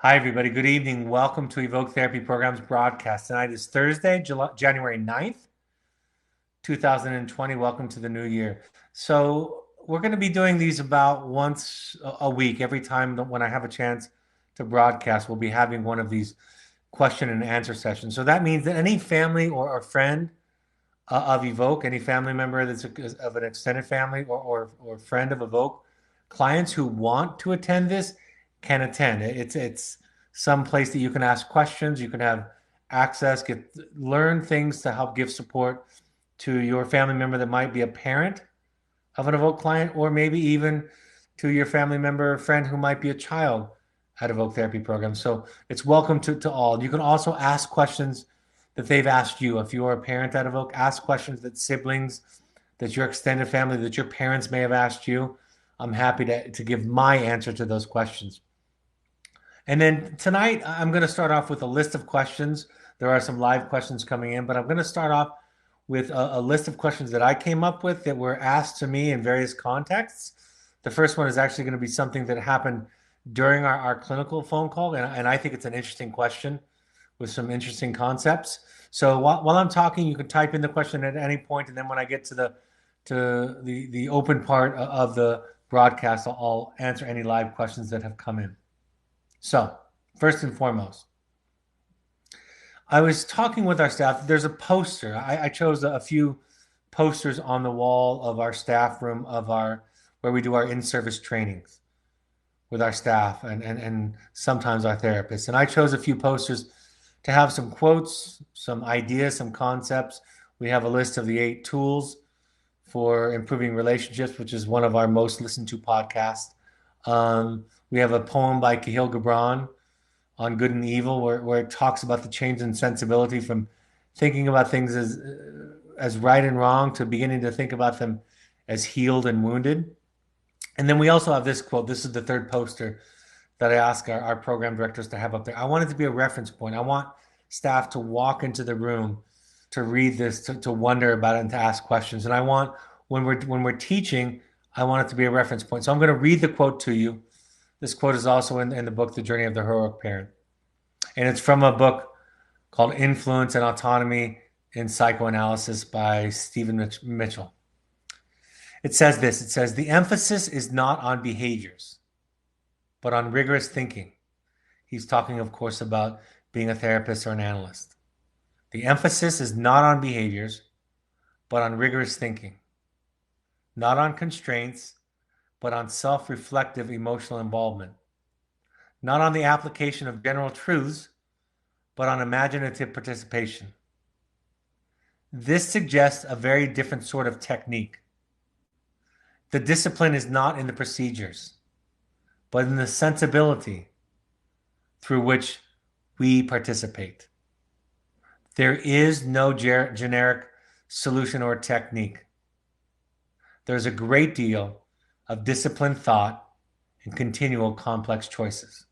Hi, everybody. Good evening. Welcome to Evoke Therapy Program's broadcast. Tonight is Thursday, January 9th, 2020. Welcome to the new year. So, we're going to be doing these about once a week. Every time when I have a chance to broadcast, we'll be having one of these question and answer sessions. So, that means that any family or friend of Evoke, any family member of an extended family or friend of Evoke, clients who want to attend this can attend. It's some place that you can ask questions, you can have access, learn things to help give support to your family member that might be a parent of an Evoke client, or maybe even to your family member or friend who might be a child at Evoke Therapy Program. So it's welcome to all. You can also ask questions that they've asked you. If you are a parent at Evoke, ask questions that siblings, that your extended family, that your parents may have asked you. I'm happy to give my answer to those questions. And then tonight, I'm going to start off with a list of questions. There are some live questions coming in, but I'm going to start off with a list of questions that I came up with that were asked to me in various contexts. The first one is actually going to be something that happened during our clinical phone call, and I think it's an interesting question with some interesting concepts. So while I'm talking, you can type in the question at any point, and then when I get to the open part of the broadcast, I'll answer any live questions that have come in. So, first and foremost, I was talking with our staff. There's a poster. I chose a few posters on the wall of our staff room where we do our in-service trainings with our staff and sometimes our therapists. And I chose a few posters to have some quotes, some ideas, some concepts. We have a list of the 8 tools for improving relationships, which is one of our most listened to podcasts. We have a poem by Kahlil Gibran on good and evil, where it talks about the change in sensibility from thinking about things as right and wrong to beginning to think about them as healed and wounded. And then we also have this quote. This is the third poster that I ask our program directors to have up there. I want it to be a reference point. I want staff to walk into the room, to read this, to wonder about it, and to ask questions. And I want, when we're teaching, I want it to be a reference point. So I'm going to read the quote to you. This quote is also in the book, The Journey of the Heroic Parent. And it's from a book called Influence and Autonomy in Psychoanalysis by Stephen Mitchell. It says this, it says, the emphasis is not on behaviors, but on rigorous thinking. He's talking, of course, about being a therapist or an analyst. The emphasis is not on behaviors, but on rigorous thinking. Not on constraints, but on self-reflective emotional involvement. Not on the application of general truths, but on imaginative participation. This suggests a very different sort of technique. The discipline is not in the procedures, but in the sensibility through which we participate. There is no generic solution or technique. There's a great deal of disciplined thought and continual complex choices.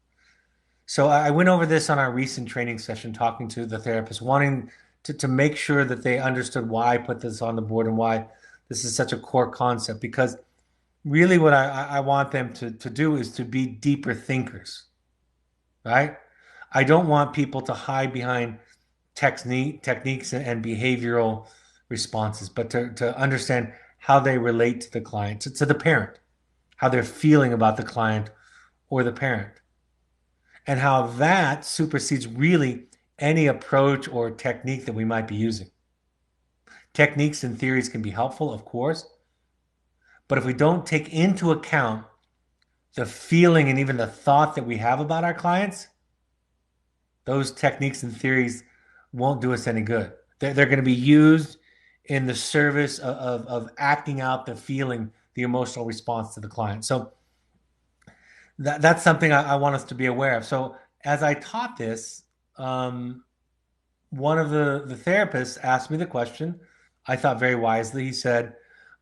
So I went over this on our recent training session, talking to the therapist, wanting to make sure that they understood why I put this on the board and why this is such a core concept. Because really what I want them to do is to be deeper thinkers, right? I don't want people to hide behind techniques and behavioral responses, but to understand how they relate to the client, to the parent, how they're feeling about the client or the parent, and how that supersedes really any approach or technique that we might be using. Techniques and theories can be helpful, of course, but if we don't take into account the feeling and even the thought that we have about our clients, those techniques and theories won't do us any good. They're going to be used in the service of acting out the feeling, the emotional response to the client. So that's something I want us to be aware of. So as I taught this, one of the therapists asked me the question. I thought very wisely. He said,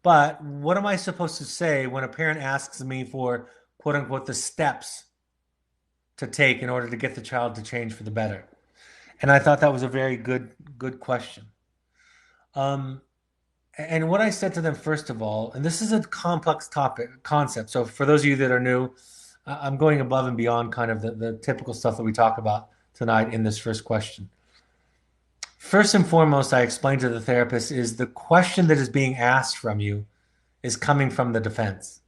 but what am I supposed to say when a parent asks me for, quote unquote, the steps to take in order to get the child to change for the better? And I thought that was a very good question. And what I said to them, first of all, and this is a complex concept. So for those of you that are new, I'm going above and beyond kind of the typical stuff that we talk about tonight in this first question. First and foremost, I explained to the therapist is the question that is being asked from you is coming from the defense.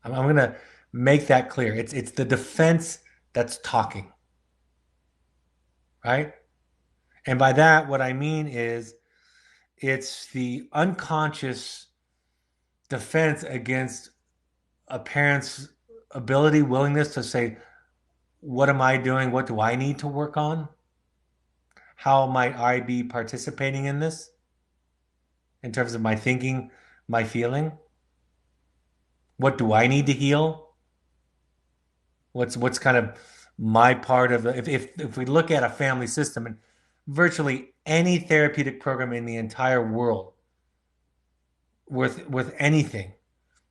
I'm going to make that clear. It's the defense that's talking, right? And by that, what I mean is it's the unconscious defense against a parent's ability, willingness to say, what am I doing? What do I need to work on? How might I be participating in this in terms of my thinking, my feeling? What do I need to heal? What's kind of my part of the if we look at a family system and virtually any therapeutic program in the entire world with anything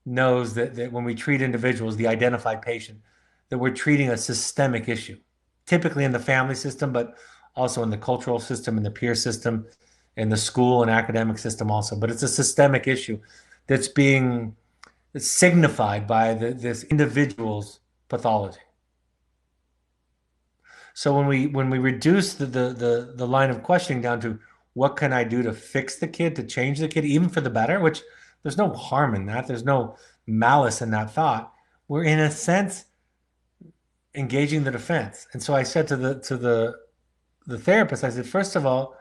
knows that when we treat individuals, the identified patient, that we're treating a systemic issue, typically in the family system, but also in the cultural system, in the peer system, in the school and academic system also. But it's a systemic issue that's being signified by this individual's pathology. So when we reduce the line of questioning down to what can I do to fix the kid, to change the kid, even for the better, which there's no harm in that. There's no malice in that thought. We're in a sense engaging the defense. And so I said to the therapist, I said, first of all,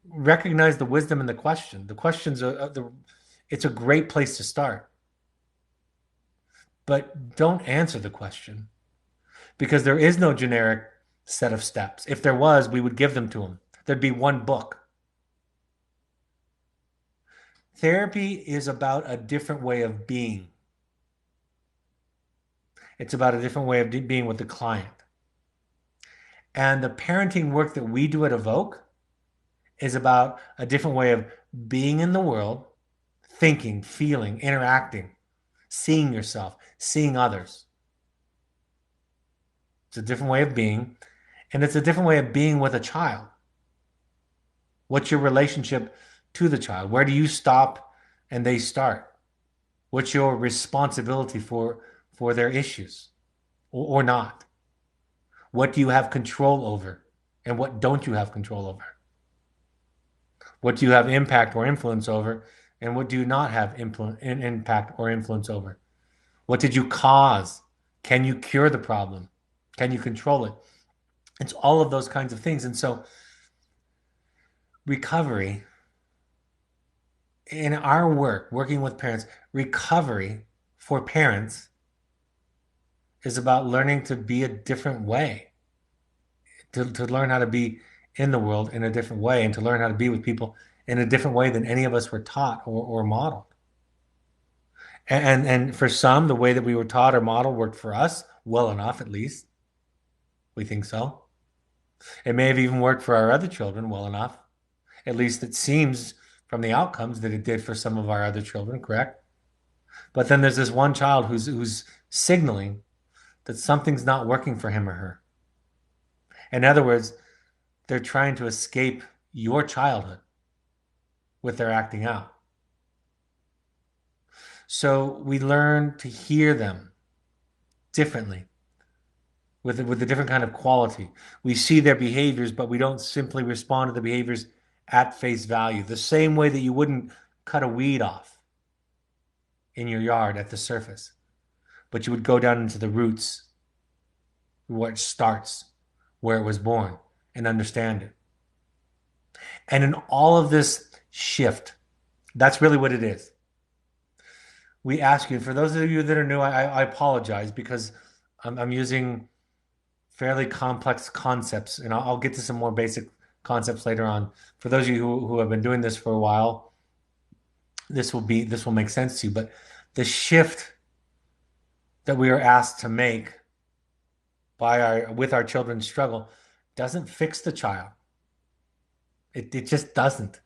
recognize the wisdom in the question. The questions are it's a great place to start. But don't answer the question because there is no generic set of steps. If there was, we would give them to them. There'd be one book. Therapy is about a different way of being. It's about a different way of being with the client. And the parenting work that we do at Evoke is about a different way of being in the world, thinking, feeling, interacting, seeing yourself, seeing others. It's a different way of being, and it's a different way of being with a child. What's your relationship to the child? Where do you stop and they start? What's your responsibility for their issues or not? What do you have control over and what don't you have control over? What do you have impact or influence over and what do you not have impact or influence over? What did you cause? Can you cure the problem? Can you control it? It's all of those kinds of things. And so recovery in our work, working with parents, recovery for parents is about learning to be a different way, to learn how to be in the world in a different way and to learn how to be with people in a different way than any of us were taught or modeled. And for some, the way that we were taught or modeled worked for us well enough, at least. We think so. It may have even worked for our other children well enough. At least it seems from the outcomes that it did for some of our other children, correct? But then there's this one child who's signaling that something's not working for him or her. In other words, they're trying to escape your childhood with their acting out. So we learn to hear them differently with a different kind of quality. We see their behaviors, but we don't simply respond to the behaviors at face value. The same way that you wouldn't cut a weed off in your yard at the surface, but you would go down into the roots, where it starts, where it was born, and understand it. And in all of this shift, that's really what it is. We ask you, for those of you that are new, I apologize because I'm using fairly complex concepts, and I'll get to some more basic concepts later on. For those of you who have been doing this for a while, this will make sense to you. But the shift that we are asked to make with our children's struggle doesn't fix the child. It just doesn't.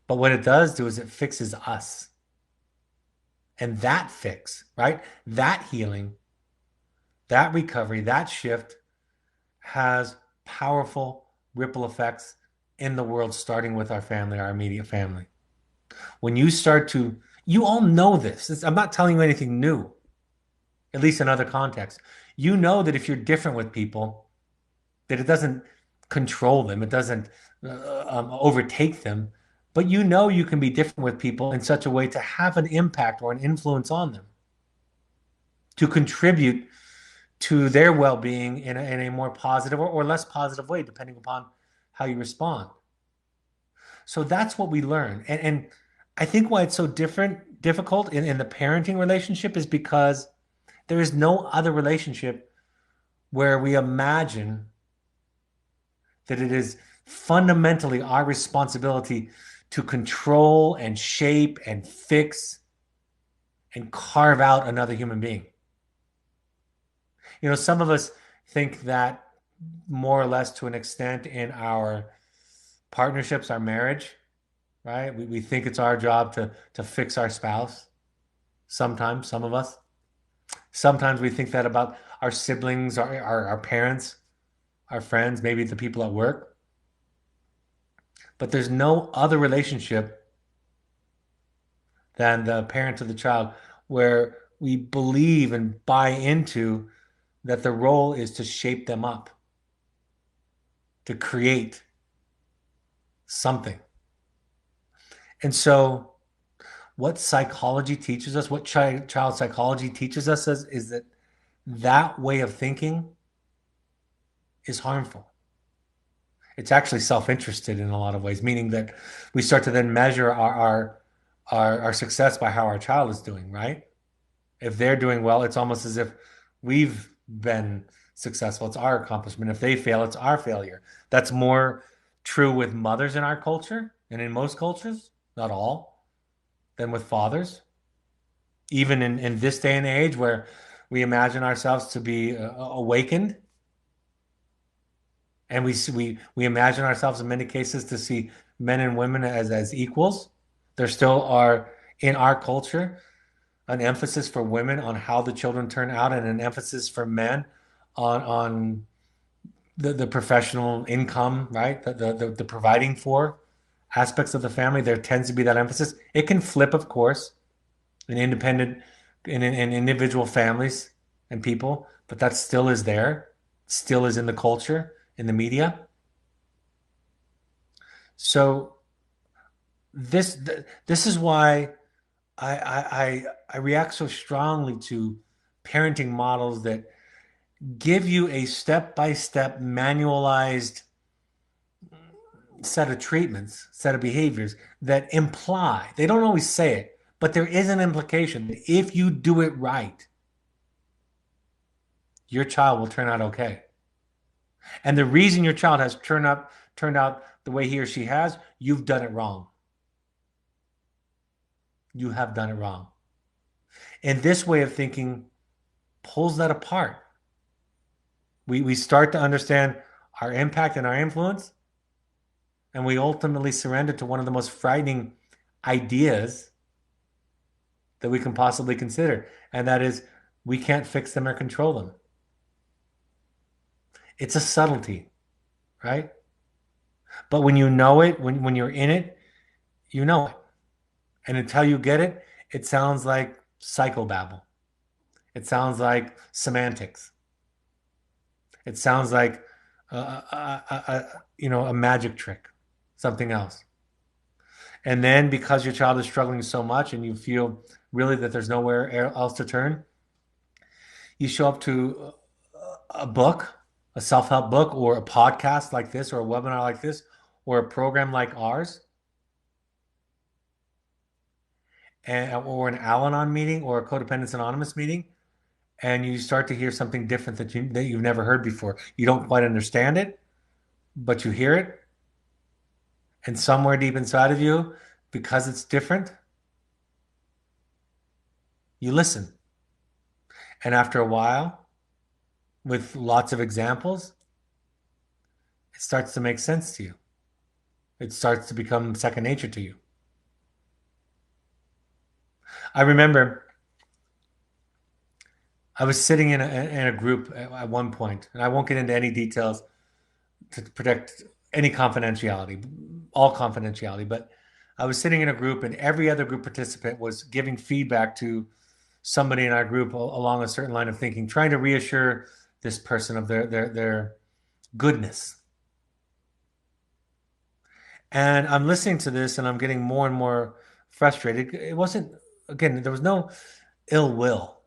But what it does do is it fixes us. And that fix, right? That healing, that recovery, that shift has powerful ripple effects in the world, starting with our family, our immediate family. When you start to You all know this. I'm not telling you anything new, at least in other contexts. You know that if you're different with people, that it doesn't control them, it doesn't overtake them, but you know you can be different with people in such a way to have an impact or an influence on them, to contribute to their well-being in a more positive or less positive way, depending upon how you respond. So that's what we learn. And I think why it's so difficult in the parenting relationship is because there is no other relationship where we imagine that it is fundamentally our responsibility to control and shape and fix and carve out another human being. You know, some of us think that more or less to an extent in our partnerships, our marriage, right? We think it's our job to fix our spouse. Sometimes, some of us. Sometimes we think that about our siblings, our parents, our friends, maybe the people at work. But there's no other relationship than the parent to the child where we believe and buy into that the role is to shape them up, to create something. And so, what psychology teaches us, what child psychology teaches us is that that way of thinking is harmful. It's actually self-interested in a lot of ways, meaning that we start to then measure our success by how our child is doing, right? If they're doing well, it's almost as if we've been successful. It's our accomplishment. If they fail, it's our failure. That's more true with mothers in our culture and in most cultures, not all, than with fathers. Even in this day and age where we imagine ourselves to be awakened and we imagine ourselves in many cases to see men and women as equals, there still are in our culture an emphasis for women on how the children turn out and an emphasis for men on the professional income, right? The providing for aspects of the family. There tends to be that emphasis. It can flip, of course, in independent in individual families and people, but that still is there, still is in the culture, in the media. So this this is why I react so strongly to parenting models that give you a step-by-step manualized set of treatments, set of behaviors that imply, they don't always say it, but there is an implication that if you do it right, your child will turn out okay. And the reason your child has turned out the way he or she has, you've done it wrong. You have done it wrong. And this way of thinking pulls that apart. We start to understand our impact and our influence, and we ultimately surrender to one of the most frightening ideas that we can possibly consider, and that is we can't fix them or control them. It's a subtlety, right? But when you know it, when you're in it, you know it. And until you get it, it sounds like psychobabble. It sounds like semantics. It sounds like a magic trick, something else. And then because your child is struggling so much and you feel really that there's nowhere else to turn, you show up to a book, a self-help book, or a podcast like this, or a webinar like this, or a program like ours, or an Al-Anon meeting, or a Codependence Anonymous meeting, and you start to hear something different that you've never heard before. You don't quite understand it, but you hear it, and somewhere deep inside of you, because it's different, you listen. And after a while, with lots of examples, it starts to make sense to you. It starts to become second nature to you. I remember I was sitting in a group at one point, and I won't get into any details to protect any confidentiality, all confidentiality, but I was sitting in a group and every other group participant was giving feedback to somebody in our group along a certain line of thinking, trying to reassure this person of their goodness. And I'm listening to this and I'm getting more and more frustrated. It wasn't, again, there was no ill will.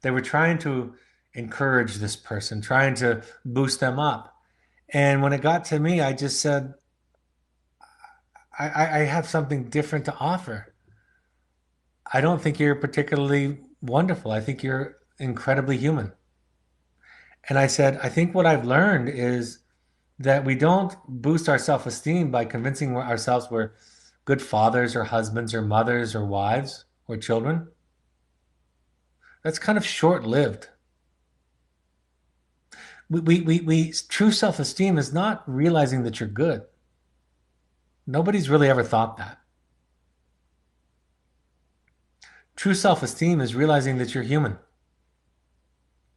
They were trying to encourage this person, trying to boost them up. And when it got to me, I just said, I have something different to offer. I don't think you're particularly wonderful. I think you're incredibly human. And I said, I think what I've learned is that we don't boost our self-esteem by convincing ourselves we're good fathers or husbands or mothers or wives or children. That's kind of short-lived. True self-esteem is not realizing that you're good. Nobody's really ever thought that. True self-esteem is realizing that you're human,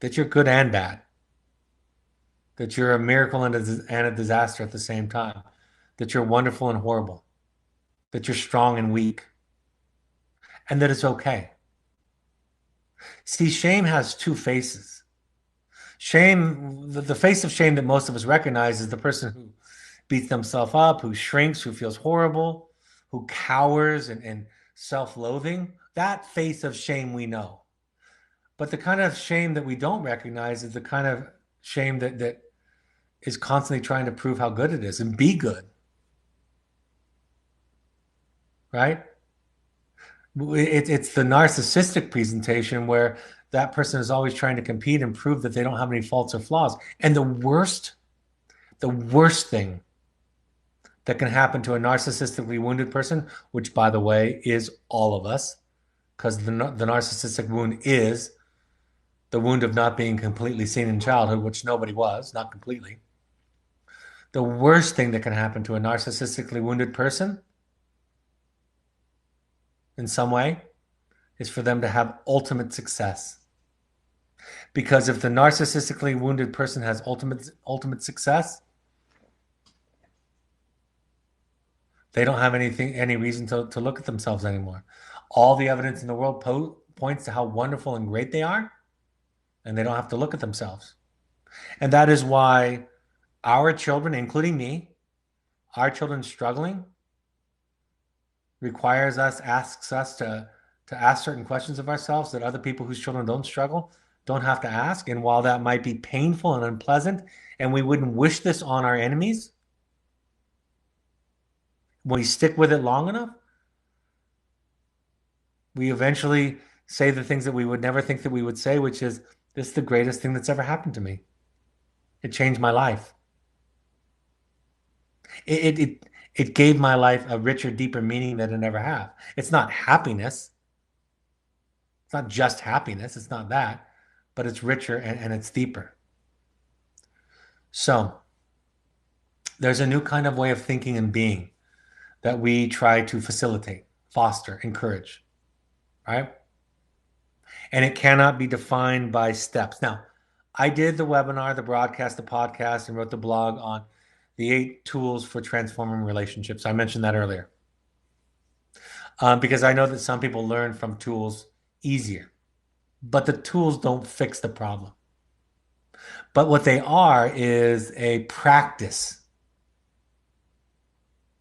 that you're good and bad, that you're a miracle and a disaster at the same time, that you're wonderful and horrible, that you're strong and weak, and that it's okay. See, shame has two faces. Shame, the face of shame that most of us recognize is the person who beats themselves up, who shrinks, who feels horrible, who cowers and self-loathing. That face of shame we know. But the kind of shame that we don't recognize is the kind of shame that is constantly trying to prove how good it is and be good, right? It's the narcissistic presentation where that person is always trying to compete and prove that they don't have any faults or flaws. And the worst thing that can happen to a narcissistically wounded person, which by the way is all of us, because the narcissistic wound is the wound of not being completely seen in childhood, which nobody was, not completely. The worst thing that can happen to a narcissistically wounded person in some way is for them to have ultimate success. Because if the narcissistically wounded person has ultimate success, they don't have any reason to look at themselves anymore. All the evidence in the world points to how wonderful and great they are, and they don't have to look at themselves. And that is why our children, including me, our children struggling asks us to ask certain questions of ourselves that other people whose children don't struggle don't have to ask. And while that might be painful and unpleasant, and we wouldn't wish this on our enemies, when we stick with it long enough, we eventually say the things that we would never think that we would say, which is, this is the greatest thing that's ever happened to me. It changed my life. It gave my life a richer, deeper meaning that it never had. It's not happiness. It's not just happiness. It's not that, but it's richer and it's deeper. So there's a new kind of way of thinking and being that we try to facilitate, foster, encourage, right? And it cannot be defined by steps. Now, I did the webinar, the broadcast, the podcast, and wrote the blog on the 8 tools for transforming relationships. I mentioned that earlier. Because I know that some people learn from tools easier, but the tools don't fix the problem. But what they are is a practice,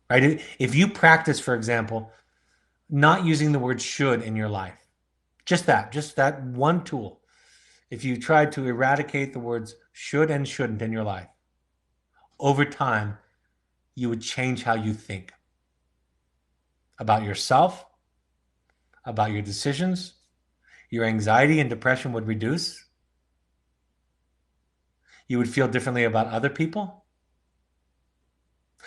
right? If you practice, for example, not using the word should in your life, just that one tool. If you tried to eradicate the words should and shouldn't in your life, over time, you would change how you think about yourself, about your decisions. Your anxiety and depression would reduce. You would feel differently about other people.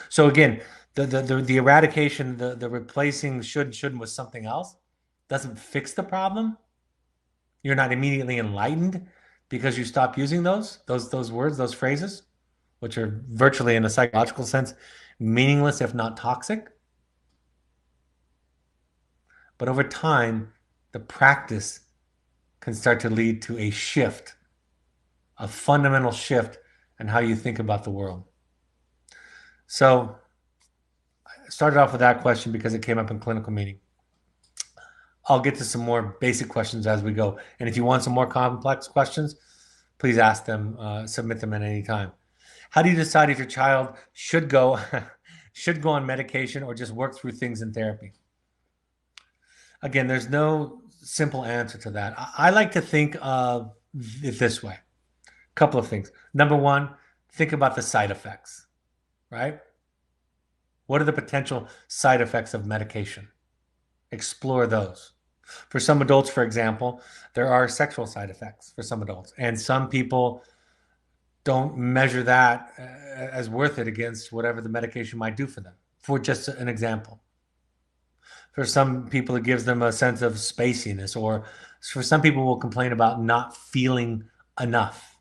So again, the eradication, the replacing should, shouldn't with something else doesn't fix the problem. You're not immediately enlightened because you stop using those words, those phrases, which are virtually, in a psychological sense, meaningless if not toxic. But over time, the practice can start to lead to a shift, a fundamental shift in how you think about the world. So started off with that question because it came up in clinical meeting. I'll get to some more basic questions as we go. And if you want some more complex questions, please ask them, submit them at any time. How do you decide if your child should go should go on medication or just work through things in therapy? Again, there's no simple answer to that. I like to think of it this way. A couple of things. Number one, think about the side effects, right? What are the potential side effects of medication? Explore those. For some adults, for example, there are sexual side effects for some adults, and some people don't measure that as worth it against whatever the medication might do for them. For just an example, for some people, it gives them a sense of spaciness, or for some people will complain about not feeling enough.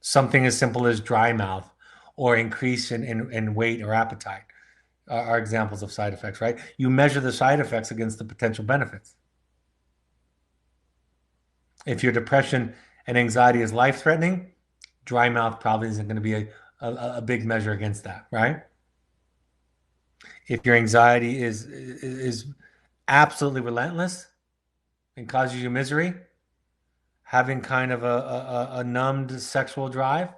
Something as simple as dry mouth or increase in weight or appetite are examples of side effects, right? You measure the side effects against the potential benefits. If your depression and anxiety is life-threatening, dry mouth probably isn't going to be a big measure against that, right? If your anxiety is absolutely relentless and causes you misery, having kind of a numbed sexual drive,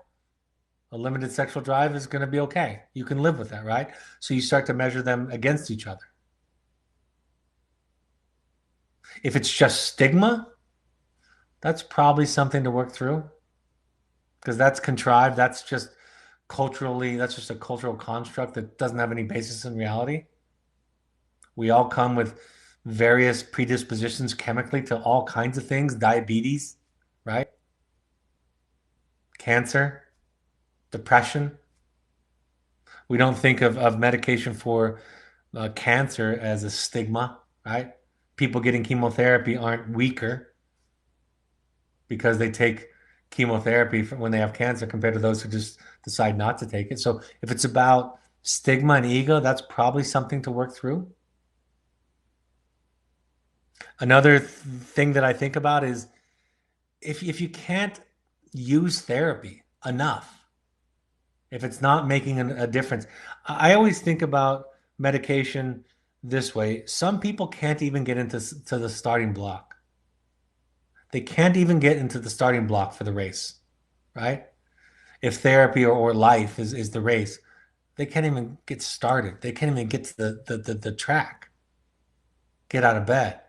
a limited sexual drive is going to be okay. You can live with that, right? So you start to measure them against each other. If it's just stigma, that's probably something to work through because that's contrived. That's just culturally, that's just a cultural construct that doesn't have any basis in reality. We all come with various predispositions chemically to all kinds of things, diabetes, right? Cancer, depression. We don't think of medication for cancer as a stigma, right? People getting chemotherapy aren't weaker because they take chemotherapy when they have cancer compared to those who just decide not to take it. So if it's about stigma and ego, that's probably something to work through. Another thing that I think about is if you can't use therapy enough, if it's not making a difference, I always think about medication this way. Some people can't even get into to the starting block. They can't even get into the starting block for the race, right? If therapy or life is the race, they can't even get started. They can't even get to the track, get out of bed,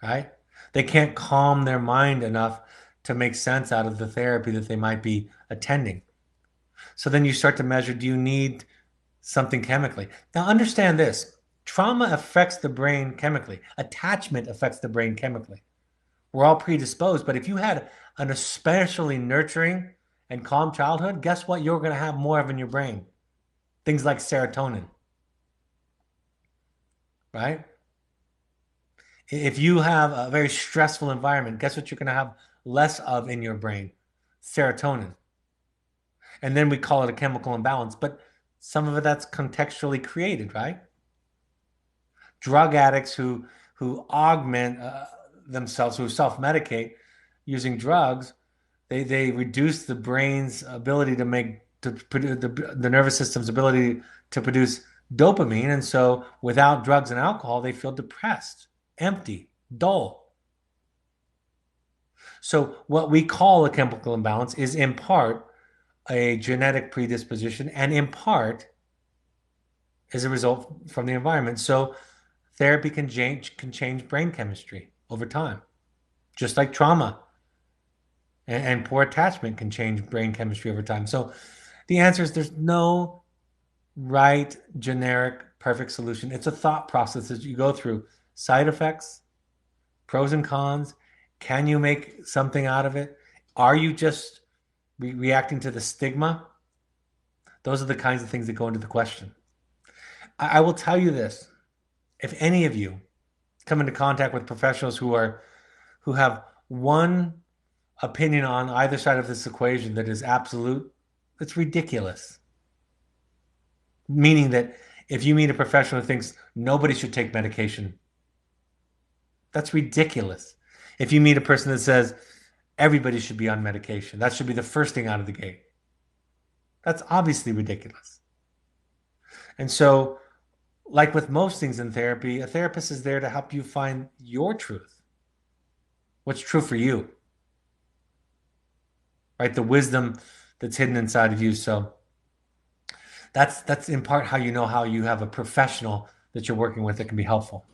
right? They can't calm their mind enough to make sense out of the therapy that they might be attending. So then you start to measure, do you need something chemically? Now understand this, trauma affects the brain chemically. Attachment affects the brain chemically. We're all predisposed, but if you had an especially nurturing and calm childhood, guess what you're going to have more of in your brain? Things like serotonin, right? If you have a very stressful environment, guess what you're going to have less of in your brain? Serotonin. And then we call it a chemical imbalance, but some of it that's contextually created, right? Drug addicts who augment themselves, who self-medicate using drugs, they reduce the brain's ability to make to produce the nervous system's ability to produce dopamine, and so without drugs and alcohol, they feel depressed, empty, dull. So what we call a chemical imbalance is in part a genetic predisposition and in part is a result from the environment. So therapy can change brain chemistry over time, just like trauma and poor attachment can change brain chemistry over time. So the answer is there's no right, generic, perfect solution. It's a thought process that you go through. Side effects, pros and cons. Can you make something out of it? Are you just reacting to the stigma? Those are the kinds of things that go into the question. I will tell you this. If any of you come into contact with professionals who have one opinion on either side of this equation that is absolute, it's ridiculous. Meaning that if you meet a professional who thinks nobody should take medication, that's ridiculous. If you meet a person that says everybody should be on medication, that should be the first thing out of the gate, that's obviously ridiculous. And so, like with most things in therapy, a therapist is there to help you find your truth, what's true for you, right? The wisdom that's hidden inside of you. So that's in part how you know how you have a professional that you're working with that can be helpful.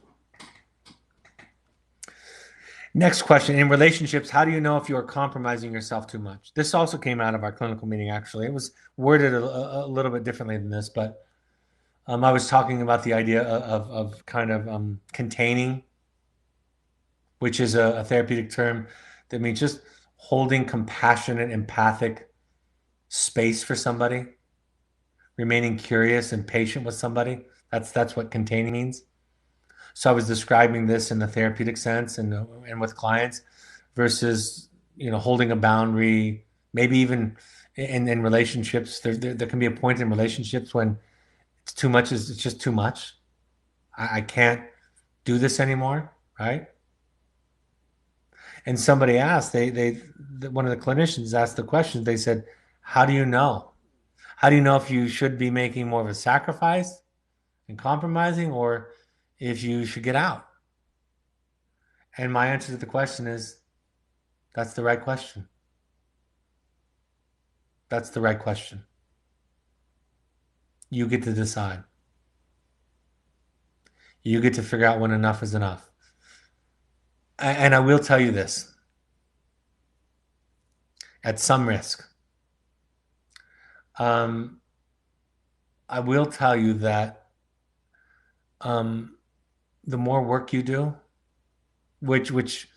Next question. In relationships, how do you know if you are compromising yourself too much? This also came out of our clinical meeting, actually. It was worded a little bit differently than this, but I was talking about the idea of kind of containing, which is a therapeutic term that means just holding compassionate, empathic space for somebody, remaining curious and patient with somebody. That's what containing means. So I was describing this in the therapeutic sense and with clients versus holding a boundary, maybe even in relationships. There can be a point in relationships when it's too much is it's just too much. I can't do this anymore, right? And somebody asked, one of the clinicians asked the question. They said, "How do you know? How do you know if you should be making more of a sacrifice and compromising, or if you should get out?" And my answer to the question is, that's the right question. That's the right question. You get to decide. You get to figure out when enough is enough. And I will tell you this, at some risk. Um, I will tell you that um, the more work you do, which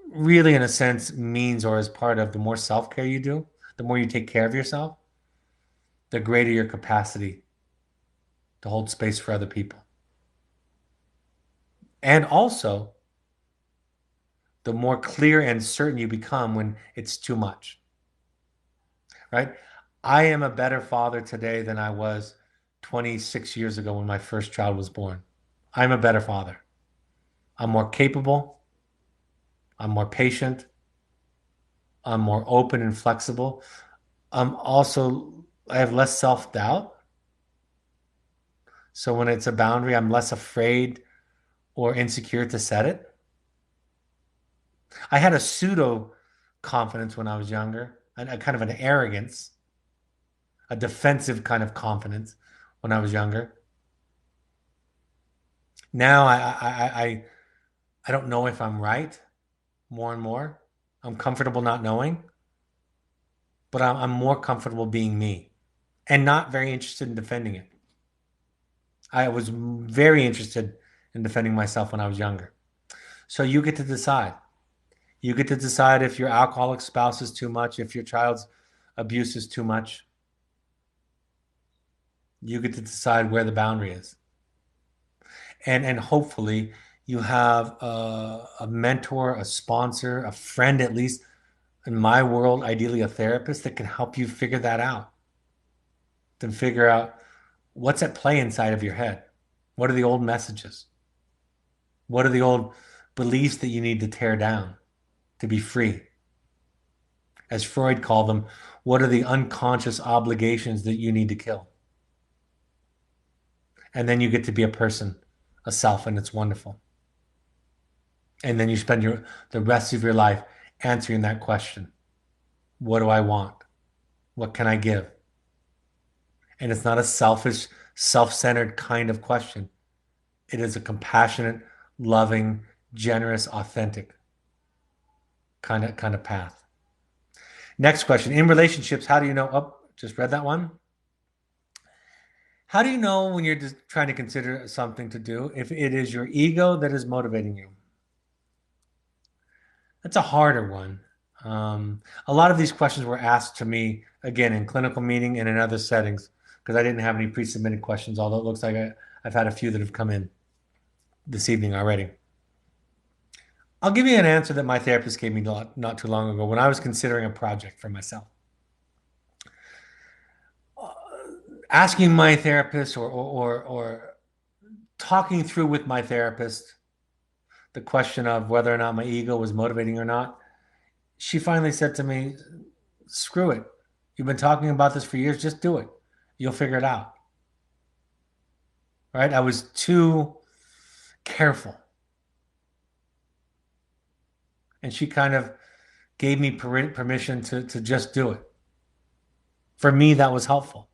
really in a sense means or is part of the more self-care you do, the more you take care of yourself, the greater your capacity to hold space for other people. And also, the more clear and certain you become when it's too much, right? I am a better father today than I was 26 years ago when my first child was born. I'm a better father. I'm more capable. I'm more patient. I'm more open and flexible. I have less self-doubt. So when it's a boundary, I'm less afraid or insecure to set it. I had a pseudo confidence when I was younger, a kind of an arrogance, a defensive kind of confidence when I was younger. Now I don't know if I'm right more and more. I'm comfortable not knowing, but I'm more comfortable being me and not very interested in defending it. I was very interested in defending myself when I was younger. So you get to decide. You get to decide if your alcoholic spouse is too much, if your child's abuse is too much. You get to decide where the boundary is. And hopefully you have a mentor, a sponsor, a friend, at least in my world, ideally a therapist that can help you figure that out. To figure out what's at play inside of your head. What are the old messages? What are the old beliefs that you need to tear down to be free? As Freud called them, what are the unconscious obligations that you need to kill? And then you get to be a person, a self, and it's wonderful. And then you spend the rest of your life answering that question. What do I want? What can I give? And it's not a selfish, self-centered kind of question. It is a compassionate, loving, generous, authentic kind of path. Next question. In relationships, how do you know? Oh, just read that one. How do you know when you're just trying to consider something to do if it is your ego that is motivating you? That's a harder one. A lot of these questions were asked to me again in clinical meeting and in other settings because I didn't have any pre-submitted questions, although it looks like I've had a few that have come in this evening already. I'll give you an answer that my therapist gave me not too long ago when I was considering a project for myself. Asking my therapist or talking through with my therapist the question of whether or not my ego was motivating or not, she finally said to me, screw it. You've been talking about this for years. Just do it. You'll figure it out. right? I was too careful. And she kind of gave me permission to just do it. For me, that was helpful.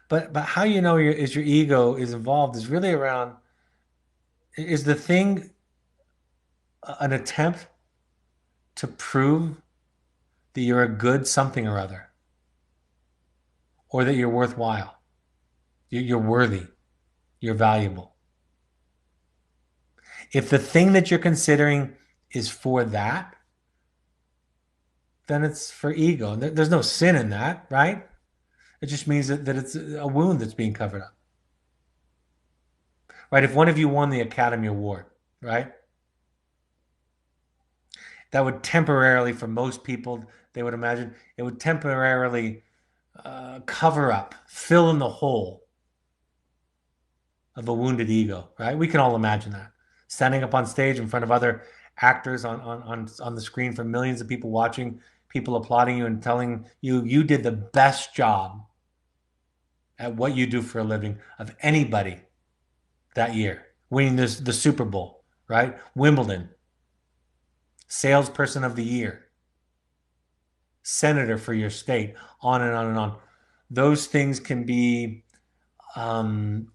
But how you know your ego is involved is really around, is the thing an attempt to prove that you're a good something or other, or that you're worthwhile, you're worthy, you're valuable. If the thing that you're considering is for that, then it's for ego. There's no sin in that, right? It just means that it's a wound that's being covered up, right? If one of you won the Academy Award, right, that would temporarily, for most people, they would imagine it would temporarily cover up, fill in the hole of a wounded ego, right? We can all imagine that. Standing up on stage in front of other actors on the screen for millions of people watching, people applauding you and telling you you did the best job at what you do for a living of anybody that year, winning the Super Bowl, right? Wimbledon, salesperson of the year, senator for your state, on and on and on. Those things can be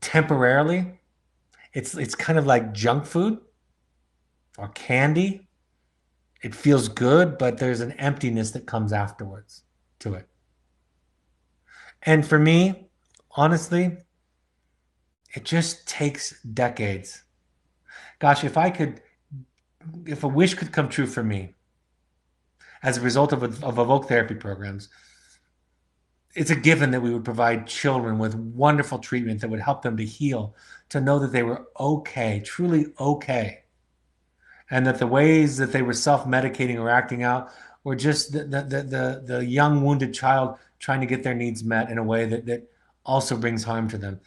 temporarily. It's kind of like junk food or candy. It feels good, but there's an emptiness that comes afterwards to it. And for me, honestly, it just takes decades. Gosh, if a wish could come true for me as a result of Evoke therapy programs, it's a given that we would provide children with wonderful treatment that would help them to heal, to know that they were okay, truly okay, and that the ways that they were self-medicating or acting out were just the young wounded child trying to get their needs met in a way that also brings harm to them.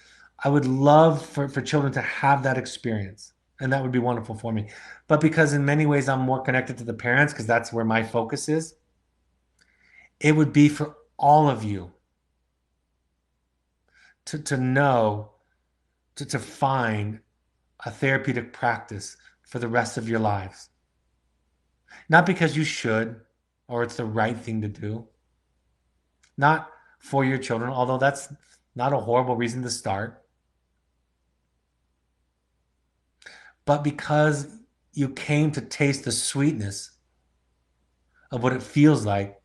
I would love for children to have that experience, and that would be wonderful for me. But because in many ways I'm more connected to the parents, because that's where my focus is, it would be for all of you to know, to find a therapeutic practice for the rest of your lives. Not because you should or it's the right thing to do, not for your children, although that's not a horrible reason to start, but because you came to taste the sweetness of what it feels like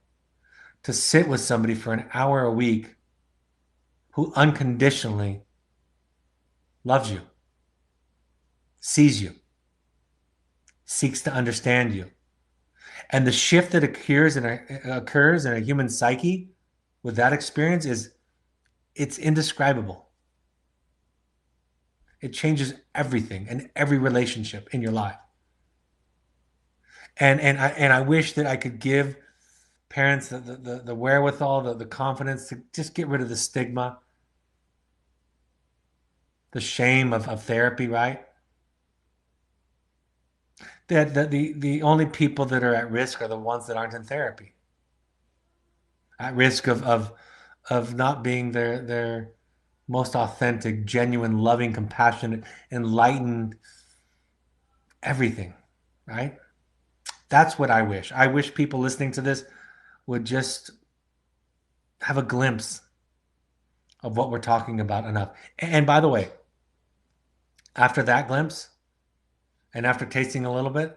to sit with somebody for an hour a week who unconditionally loves you, sees you, seeks to understand you. And the shift that occurs in a human psyche with that experience it's indescribable. It changes everything and every relationship in your life. And I wish that I could give parents the wherewithal, the confidence to just get rid of the stigma, the shame of therapy, right? That the only people that are at risk are the ones that aren't in therapy, at risk of not being their most authentic, genuine, loving, compassionate, enlightened, everything, right? That's what I wish. I wish people listening to this would just have a glimpse of what we're talking about enough. And by the way, after that glimpse and after tasting a little bit,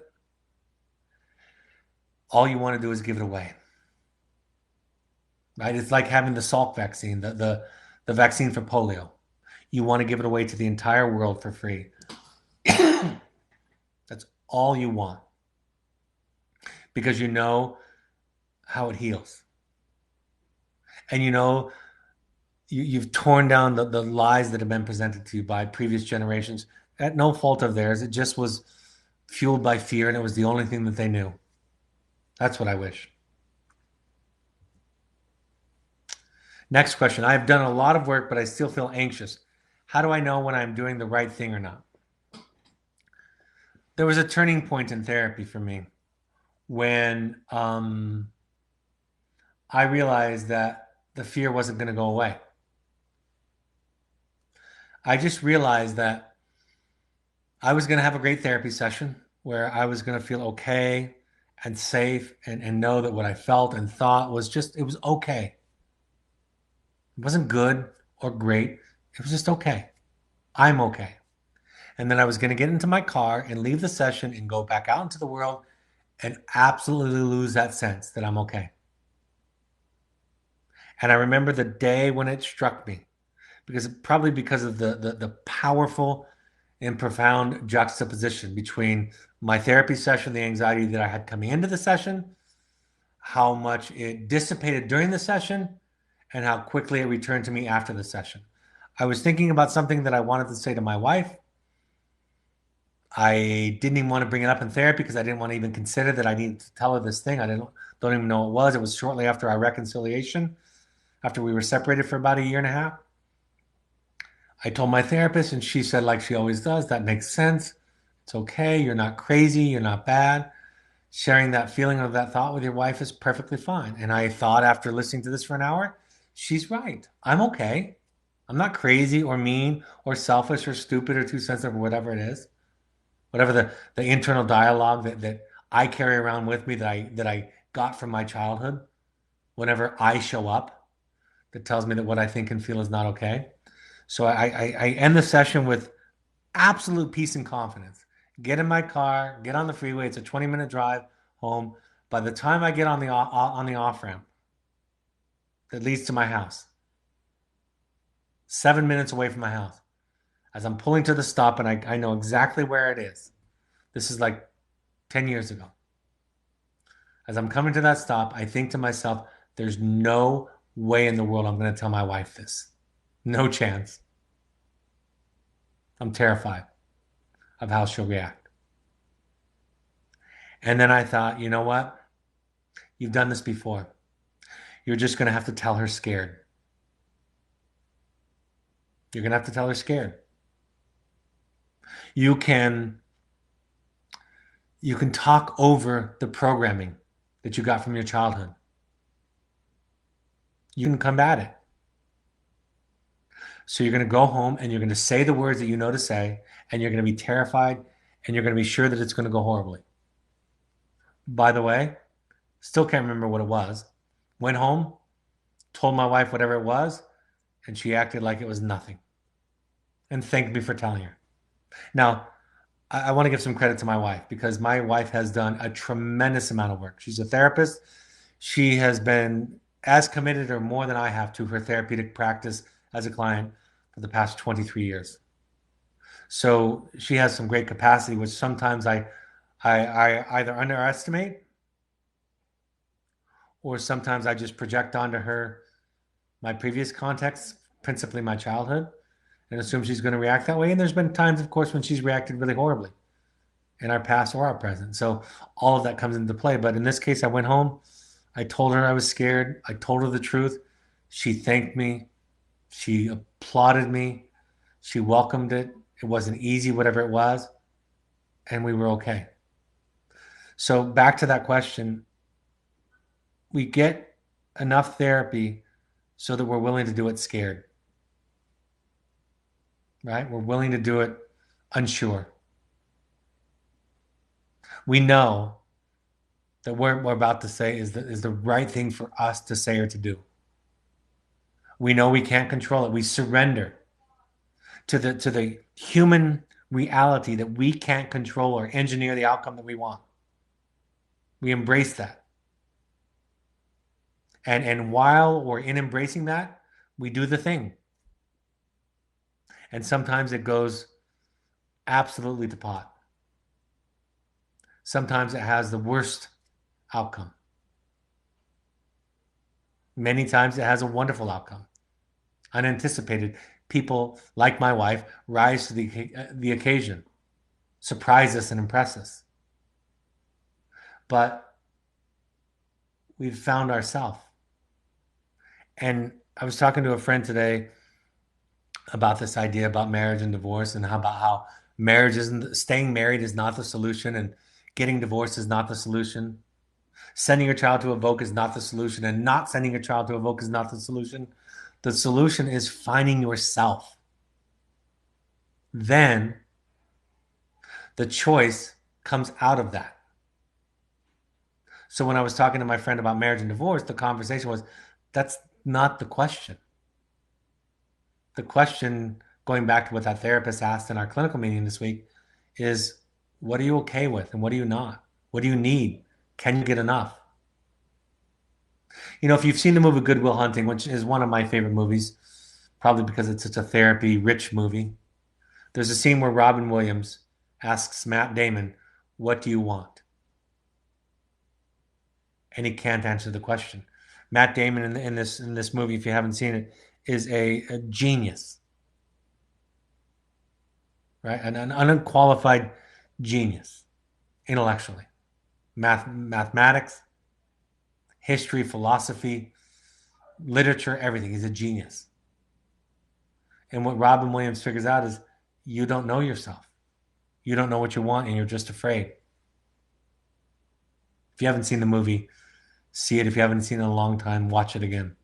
all you want to do is give it away, right? It's like having the Salk vaccine, the vaccine for polio. You want to give it away to the entire world for free. That's all you want because you know how it heals. And you know you've torn down the lies that have been presented to you by previous generations at no fault of theirs. It just was fueled by fear, and it was the only thing that they knew. That's what I wish. Next question. I have done a lot of work, but I still feel anxious. How do I know when I'm doing the right thing or not? There was a turning point in therapy for me when I realized that the fear wasn't going to go away. I just realized that I was going to have a great therapy session where I was going to feel okay and safe and know that what I felt and thought was just, it was okay. It wasn't good or great. It was just okay. I'm okay. And then I was going to get into my car and leave the session and go back out into the world and absolutely lose that sense that I'm okay. And I remember the day when it struck me because probably because of the powerful and profound juxtaposition between my therapy session, the anxiety that I had coming into the session, how much it dissipated during the session, and how quickly it returned to me after the session. I was thinking about something that I wanted to say to my wife. I didn't even want to bring it up in therapy because I didn't want to even consider that I needed to tell her this thing. I don't even know what it was. It was shortly after our reconciliation, after we were separated for about a year and a half. I told my therapist, and she said, like she always does, that makes sense. It's okay. You're not crazy. You're not bad. Sharing that feeling of that thought with your wife is perfectly fine. And I thought after listening to this for an hour, she's right. I'm okay. I'm not crazy or mean or selfish or stupid or too sensitive or whatever it is. Whatever the internal dialogue that I carry around with me that I got from my childhood whenever I show up that tells me that what I think and feel is not okay. So I end the session with absolute peace and confidence. Get in my car, get on the freeway. It's a 20-minute drive home. By the time I get on the off ramp that leads to my house, 7 minutes away from my house, as I'm pulling to the stop, and I know exactly where it is. This is like 10 years ago. As I'm coming to that stop, I think to myself, there's no way in the world I'm going to tell my wife this. No chance. I'm terrified of how she'll react. And then I thought, you know what? You've done this before. You're just going to have to tell her scared. You're going to have to tell her scared. You can you can talk over the programming that you got from your childhood. You can combat it. So you're going to go home and you're going to say the words that you know to say, and you're going to be terrified and you're going to be sure that it's going to go horribly. By the way, still can't remember what it was. Went home, told my wife whatever it was, and she acted like it was nothing and thanked me for telling her. Now, I want to give some credit to my wife because my wife has done a tremendous amount of work. She's a therapist. She has been as committed or more than I have to her therapeutic practice as a client for the past 23 years. So she has some great capacity, which sometimes I either underestimate or sometimes I just project onto her my previous context, principally my childhood, and assume she's going to react that way. And there's been times, of course, when she's reacted really horribly in our past or our present. So all of that comes into play. But in this case, I went home. I told her I was scared. I told her the truth. She thanked me. She applauded me. She welcomed it. It wasn't easy, whatever it was. And we were okay. So back to that question, we get enough therapy so that we're willing to do it scared, right? We're willing to do it unsure. We know that what we're about to say is the right thing for us to say or to do. We know we can't control it. We surrender to the human reality that we can't control or engineer the outcome that we want. We embrace that. And while we're in embracing that, we do the thing. And sometimes it goes absolutely to pot. Sometimes it has the worst outcome. Many times it has a wonderful outcome. Unanticipated. People like my wife rise to the occasion, surprise us and impress us. But we've found ourselves. And I was talking to a friend today about this idea about marriage and divorce and how marriage isn't staying married is not the solution and getting divorced is not the solution. Sending your child to Evoke is not the solution, and not sending your child to Evoke is not the solution. The solution is finding yourself. then the choice comes out of that. So when I was talking to my friend about marriage and divorce, the conversation was, that's not the question. The question, going back to what that therapist asked in our clinical meeting this week, is what are you okay with and what are you not? What do you need? Can you get enough? If you've seen the movie Good Will Hunting, which is one of my favorite movies, probably because it's such a therapy rich movie, there's a scene where Robin Williams asks Matt Damon, what do you want? And he can't answer the question. Matt Damon in this movie, if you haven't seen it, is a genius, right? An unqualified genius intellectually, mathematics, history, philosophy, literature, everything. He's a genius. And what Robin Williams figures out is you don't know yourself. You don't know what you want, and you're just afraid. If you haven't seen the movie, see it. If you haven't seen it in a long time, watch it again.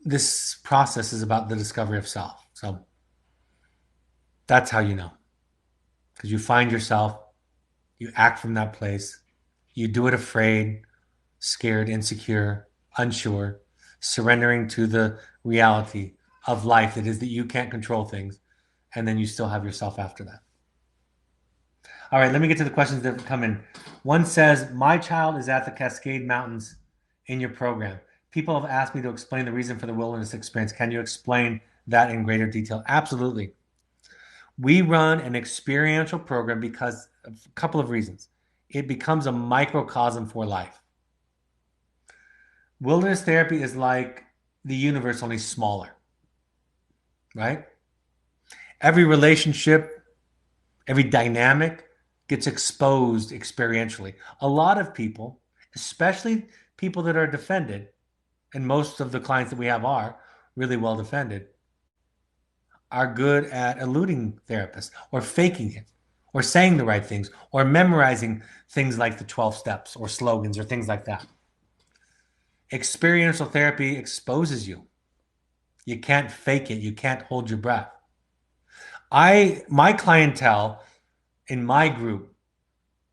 This process is about the discovery of self. So that's how you know. Because you find yourself, you act from that place, you do it afraid, scared, insecure, unsure, surrendering to the reality of life that is that you can't control things, and then you still have yourself after that. All right, let me get to the questions that have come in. One says, my child is at the Cascade Mountains in your program. People have asked me to explain the reason for the wilderness experience. Can you explain that in greater detail? Absolutely. We run an experiential program because of a couple of reasons. It becomes a microcosm for life. Wilderness therapy is like the universe, only smaller, right? Every relationship, every dynamic gets exposed experientially. A lot of people, especially people that are defended, and most of the clients that we have are really well defended, are good at eluding therapists or faking it or saying the right things or memorizing things like the 12 steps or slogans or things like that. Experiential therapy exposes you. You can't fake it. You can't hold your breath. My clientele in my group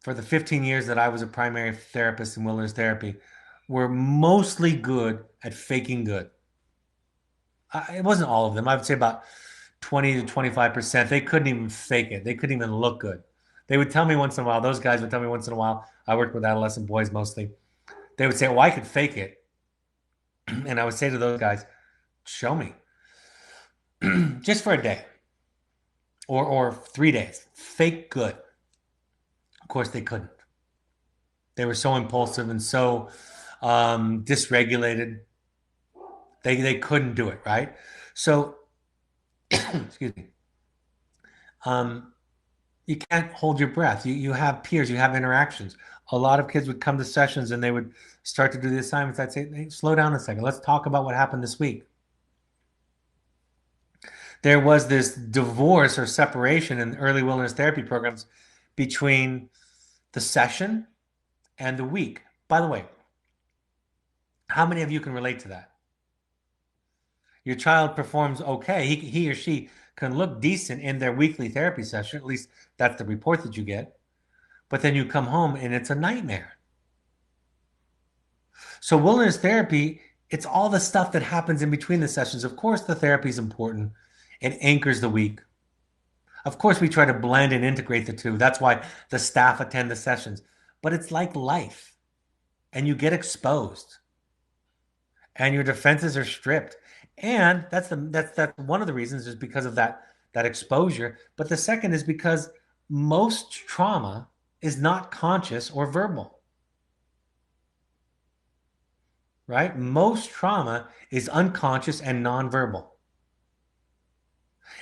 for the 15 years that I was a primary therapist in wilderness therapy were mostly good at faking good. It wasn't all of them. I would say about 20 to 25%. They couldn't even fake it. They couldn't even look good. They would tell me once in a while, those guys would tell me once in a while, I worked with adolescent boys mostly. They would say, well, I could fake it. And I would say to those guys, show me. Just for a day or 3 days. Fake good. Of course, they couldn't. They were so impulsive and so dysregulated. They couldn't do it, right? So, excuse me. You can't hold your breath. You have peers, you have interactions. A lot of kids would come to sessions and they would start to do the assignments. I'd say, hey, slow down a second. Let's talk about what happened this week. There was this divorce or separation in early wilderness therapy programs between the session and the week. By the way, how many of you can relate to that? Your child performs okay. He or she can look decent in their weekly therapy session. At least that's the report that you get. But then you come home and it's a nightmare. So wilderness therapy, it's all the stuff that happens in between the sessions. Of course, the therapy is important. It anchors the week. Of course, we try to blend and integrate the two. That's why the staff attend the sessions. But it's like life, and you get exposed, and your defenses are stripped. And that's one of the reasons is because of that exposure. But the second is because most trauma is not conscious or verbal. Right? Most trauma is unconscious and nonverbal.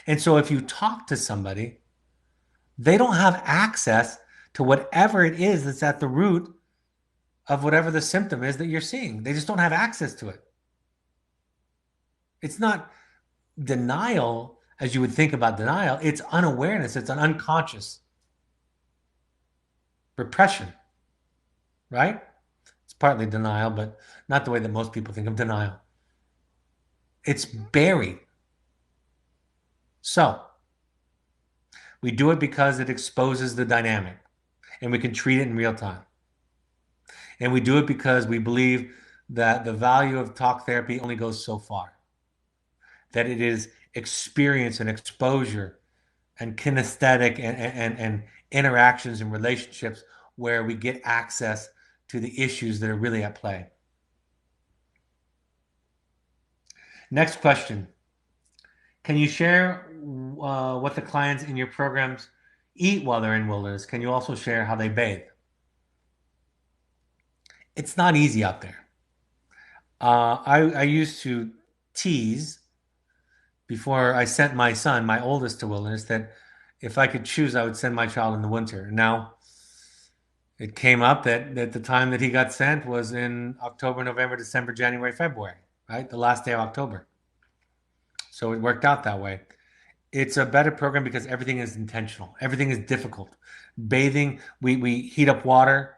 And so if you talk to somebody, they don't have access to whatever it is that's at the root of whatever the symptom is that you're seeing. They just don't have access to it. It's not denial as you would think about denial. It's unawareness. It's an unconscious repression, right? It's partly denial, but not the way that most people think of denial. It's buried. So we do it because it exposes the dynamic and we can treat it in real time. And we do it because we believe that the value of talk therapy only goes so far, that it is experience and exposure and kinesthetic and interactions and relationships where we get access to the issues that are really at play. Next question. Can you share what the clients in your programs eat while they're in wilderness? Can you also share how they bathe? It's not easy out there. I used to tease before I sent my son, my oldest, to wilderness that if I could choose, I would send my child in the winter. Now, it came up that the time that he got sent was in October, November, December, January, February, right? The last day of October. So it worked out that way. It's a better program because everything is intentional. Everything is difficult. Bathing, we heat up water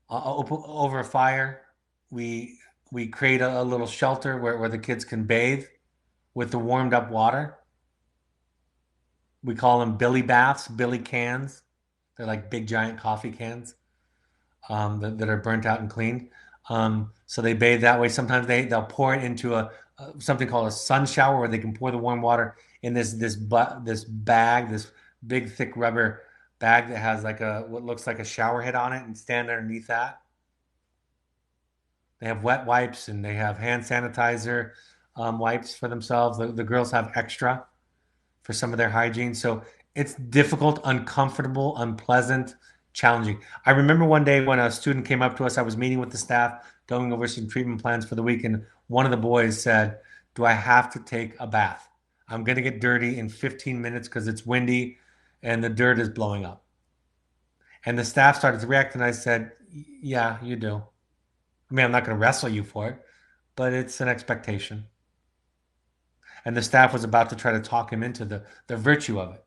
over a fire. We we create a little shelter where the kids can bathe with the warmed up water. We call them Billy baths, Billy cans. They're like big giant coffee cans that are burnt out and cleaned. So they bathe that way. Sometimes they'll pour it into a something called a sun shower where they can pour the warm water in this bag, this big thick rubber bag that has like a what looks like a shower head on it and stand underneath that. They have wet wipes and they have hand sanitizer wipes for themselves. The girls have extra for some of their hygiene. So it's difficult, uncomfortable, unpleasant, challenging. I remember one day when a student came up to us, I was meeting with the staff, going over some treatment plans for the week, and one of the boys said, "Do I have to take a bath? I'm going to get dirty in 15 minutes because it's windy and the dirt is blowing up." And the staff started to react, and I said, "Yeah, you do. I mean, I'm not going to wrestle you for it, but it's an expectation." And the staff was about to try to talk him into the virtue of it.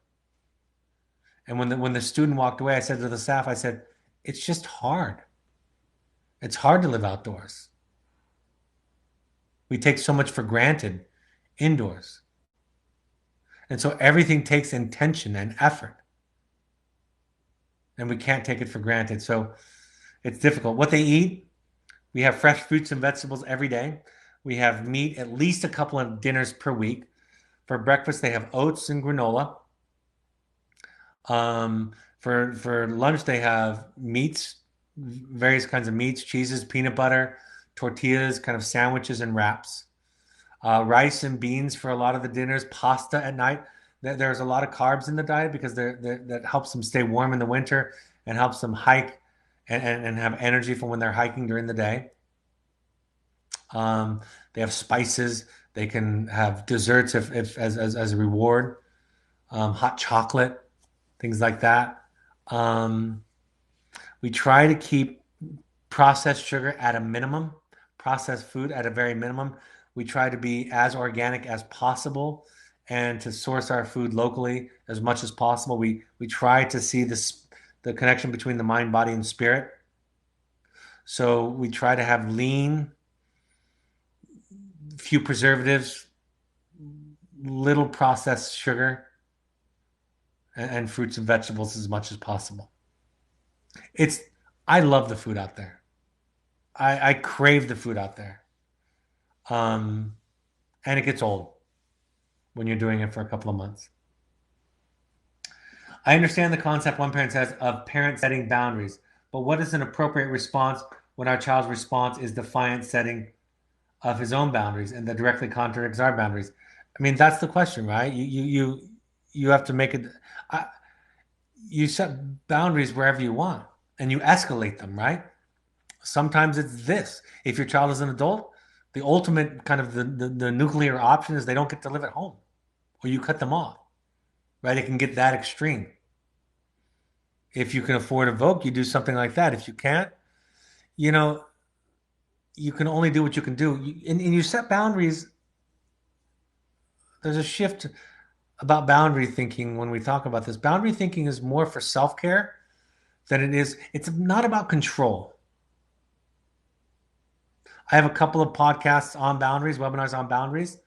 And when the student walked away, I said to the staff, I said, "It's just hard. It's hard to live outdoors. We take so much for granted indoors. And so everything takes intention and effort. And we can't take it for granted. So it's difficult. What they eat, we have fresh fruits and vegetables every day. We have meat at least a couple of dinners per week. For breakfast, they have oats and granola. For lunch, they have meats, various kinds of meats, cheeses, peanut butter, tortillas, kind of sandwiches and wraps. Rice and beans for a lot of the dinners, pasta at night. There's a lot of carbs in the diet because that helps them stay warm in the winter and helps them hike and have energy for when they're hiking during the day. They have spices. They can have desserts if as a reward. Hot chocolate, things like that. We try to keep processed sugar at a minimum, processed food at a very minimum. We try to be as organic as possible and to source our food locally as much as possible. We try to see the connection between the mind, body, and spirit. So we try to have lean, few preservatives, little processed sugar, and fruits and vegetables as much as possible. It's I love the food out there. I crave the food out there. Um, and it gets old when you're doing it for a couple of months. I understand the concept one parent says of parents setting boundaries, but what is an appropriate response when our child's response is defiant setting of his own boundaries and that directly contradicts our boundaries? I mean, that's the question, right? You have to make it. I, you set boundaries wherever you want, and you escalate them, right? Sometimes it's this. If your child is an adult, the ultimate kind of the nuclear option is they don't get to live at home, or you cut them off, right? It can get that extreme. If you can afford Evoke, you do something like that. If you can't, you know, you can only do what you can do. And you set boundaries. There's a shift about boundary thinking when we talk about this. Boundary thinking is more for self-care than it is. It's not about control. I have a couple of podcasts on boundaries, webinars on boundaries.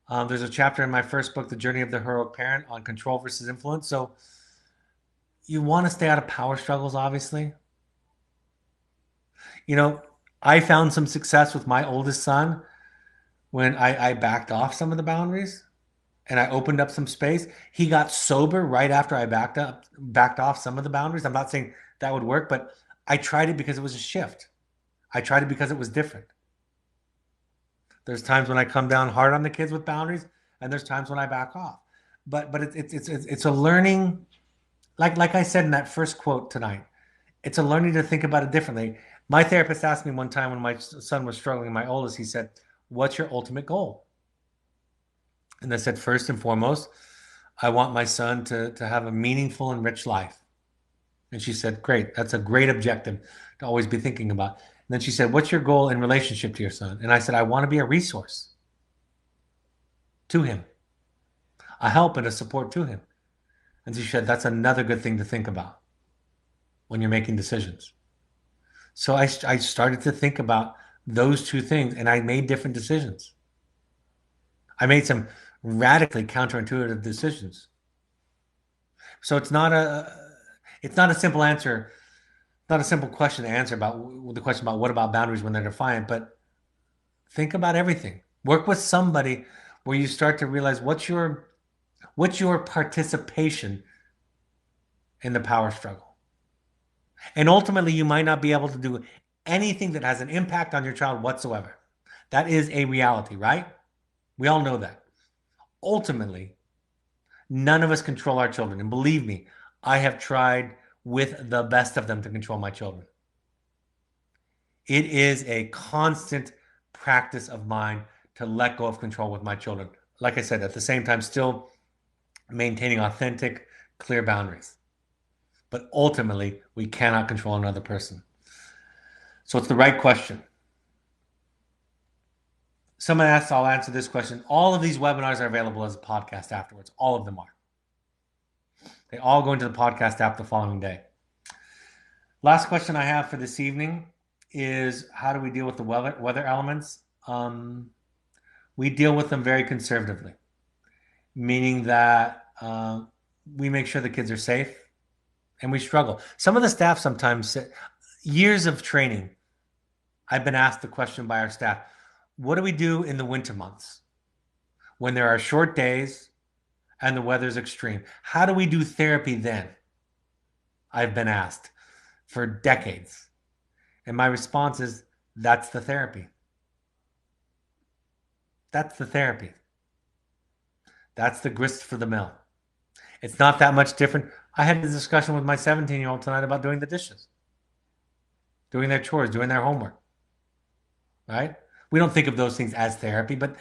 There's a chapter in my first book, The Journey of the Heroic Parent, on control versus influence. So you want to stay out of power struggles, obviously. You know, I found some success with my oldest son when I backed off some of the boundaries and I opened up some space. He got sober right after I backed off some of the boundaries. I'm not saying that would work, but I tried it because it was a shift. I tried it because it was different. There's times when I come down hard on the kids with boundaries, and there's times when I back off. But it's a learning, like I said in that first quote tonight. It's a learning to think about it differently. My therapist asked me one time when my son was struggling, my oldest, he said, "What's your ultimate goal?" And I said, first and foremost, I want my son to have a meaningful and rich life. And she said, great. That's a great objective to always be thinking about. And then she said, what's your goal in relationship to your son? And I said, I want to be a resource to him, a help and a support to him. And she said, that's another good thing to think about when you're making decisions. So I started to think about those two things and I made different decisions. I made some radically counterintuitive decisions. So it's not a simple answer, not a simple question to answer about the question about what about boundaries when they're defiant, but think about everything. Work with somebody where you start to realize what's your participation in the power struggle. And ultimately, you might not be able to do anything that has an impact on your child whatsoever. That is a reality, right? We all know that. Ultimately, none of us control our children. And believe me, I have tried with the best of them to control my children. It is a constant practice of mine to let go of control with my children. Like I said, at the same time, still maintaining authentic, clear boundaries. But ultimately, we cannot control another person. So it's the right question. Someone asked, I'll answer this question. All of these webinars are available as a podcast afterwards. All of them are. They all go into the podcast app the following day. Last question I have for this evening is how do we deal with the weather elements? We deal with them very conservatively, meaning that we make sure the kids are safe and we struggle. Some of the staff sometimes, years of training, I've been asked the question by our staff, what do we do in the winter months when there are short days and the weather's extreme? How do we do therapy then? I've been asked for decades. And my response is, that's the therapy. That's the therapy. That's the grist for the mill. It's not that much different. I had a discussion with my 17-year-old tonight about doing the dishes, doing their chores, doing their homework, right? We don't think of those things as therapy, but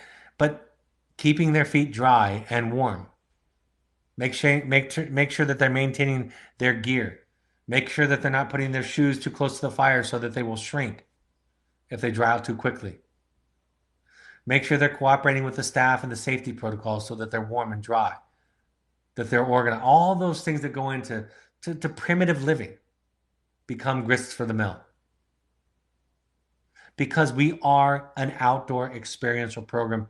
keeping their feet dry and warm. Make sure that they're maintaining their gear. Make sure that they're not putting their shoes too close to the fire so that they will shrink if they dry out too quickly. Make sure they're cooperating with the staff and the safety protocols so that they're warm and dry, that they're organized. All those things that go into to primitive living become grists for the mill. Because we are an outdoor experiential program.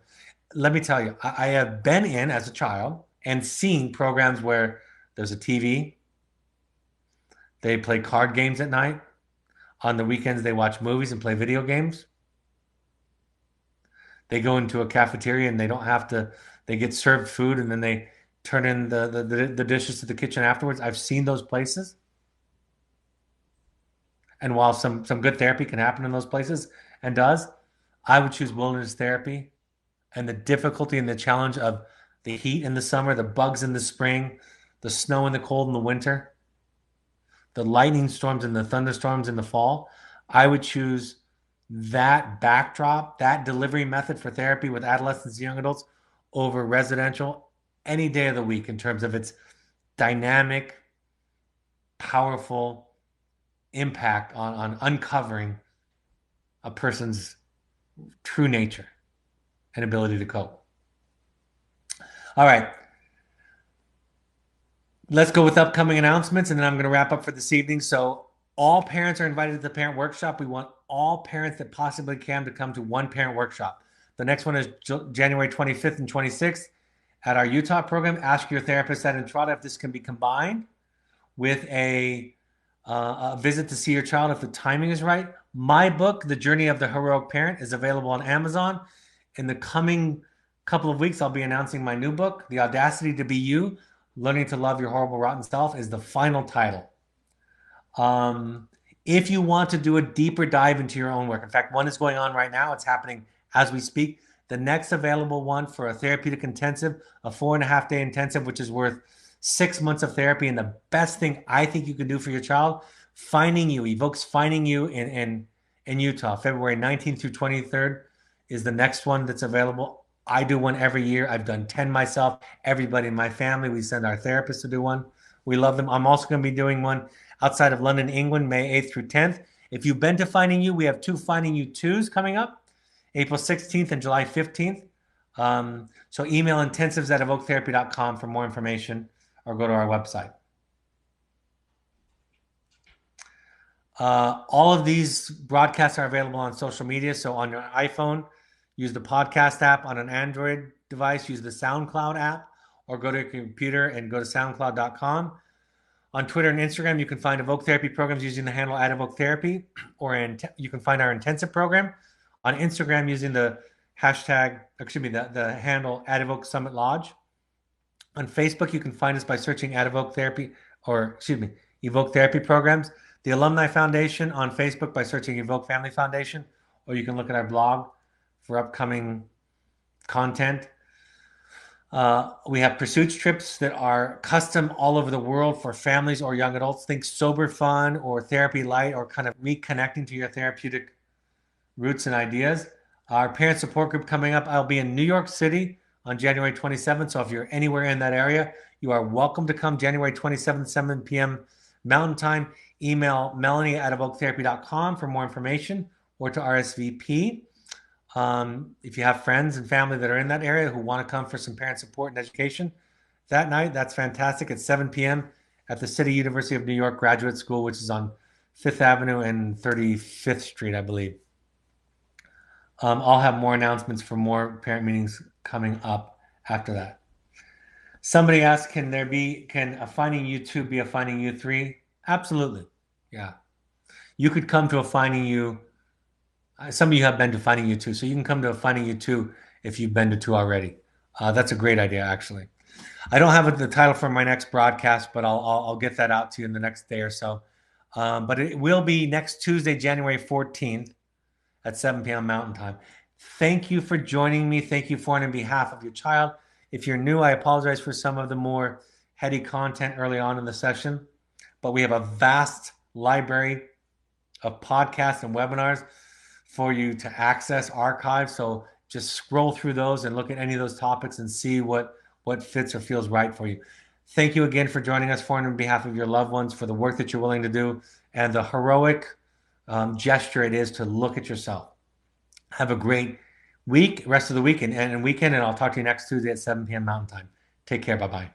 Let me tell you, I have been in as a child and seen programs where there's a TV, they play card games at night. On the weekends, they watch movies and play video games. They go into a cafeteria and they don't have to, they get served food and then they turn in the dishes to the kitchen afterwards. I've seen those places. And while some good therapy can happen in those places and does, I would choose wilderness therapy and the difficulty and the challenge of the heat in the summer, the bugs in the spring, the snow and the cold in the winter, the lightning storms and the thunderstorms in the fall. I would choose that backdrop, that delivery method for therapy with adolescents and young adults over residential any day of the week in terms of its dynamic, powerful impact on uncovering a person's true nature and ability to cope. All right. Let's go with upcoming announcements, and then I'm going to wrap up for this evening. So all parents are invited to the parent workshop. We want all parents that possibly can to come to one parent workshop. The next one is January 25th and 26th at our Utah program. Ask your therapist at Entrada if this can be combined with a visit to see your child if the timing is right. My book, The Journey of the Heroic Parent, is available on Amazon. In the coming couple of weeks, I'll be announcing my new book, The Audacity to Be You, Learning to Love Your Horrible, Rotten Self, is the final title. If you want to do a deeper dive into your own work, in fact, one is going on right now. It's happening as we speak. The next available one for a therapeutic intensive, a 4.5-day intensive, which is worth 6 months of therapy. And the best thing I think you can do for your child, Finding You, Evoke's Finding You in Utah, February 19th through 23rd is the next one that's available. I do one every year. I've done 10 myself. Everybody in my family, we send our therapists to do one. We love them. I'm also going to be doing one outside of London, England, May 8th through 10th. If you've been to Finding You, we have 2 Finding You 2s coming up, April 16th and July 15th. So email intensives@evoketherapy.com for more information or go to our website. All of these broadcasts are available on social media. So on your iPhone, use the podcast app. On an Android device, use the SoundCloud app, or go to your computer and go to soundcloud.com. On Twitter and Instagram, you can find Evoke Therapy programs using the handle @EvokeTherapy, or you can find our intensive program on Instagram using the handle @Evoke Summit Lodge. On Facebook, you can find us by searching @Evoke Therapy, Evoke Therapy programs. The Alumni Foundation on Facebook by searching Evoke Family Foundation, or you can look at our blog for upcoming content. We have pursuits trips that are custom all over the world for families or young adults. Think sober fun or therapy light, or kind of reconnecting to your therapeutic roots and ideas. Our parent support group coming up, I'll be in New York City on January 27th. So if you're anywhere in that area, you are welcome to come January 27th, 7 p.m. Mountain Time. Email melanie@evoketherapy.com for more information, or to RSVP. If you have friends and family that are in that area who want to come for some parent support and education that night, that's fantastic. It's 7 p.m. at the City University of New York Graduate School, which is on 5th Avenue and 35th Street, I believe. I'll have more announcements for more parent meetings coming up after that. Somebody asked, can a Finding You 2 be a Finding You 3? Absolutely. Yeah. You could come to a Finding You. Some of you have been to Finding You 2, so you can come to a Finding You 2 if you've been to 2 already. That's a great idea, actually. I don't have the title for my next broadcast, but I'll get that out to you in the next day or so. But it will be next Tuesday, January 14th at 7 p.m. Mountain Time. Thank you for joining me. Thank you for on behalf of your child. If you're new, I apologize for some of the more heady content early on in the session, but we have a vast library of podcasts and webinars for you to access, archive. So just scroll through those and look at any of those topics and see what fits or feels right for you. Thank you again for joining us, for on behalf of your loved ones, for the work that you're willing to do and the heroic gesture it is to look at yourself. Have a great week, rest of the week and weekend, and I'll talk to you next Tuesday at 7 p.m. Mountain Time. Take care. Bye-bye.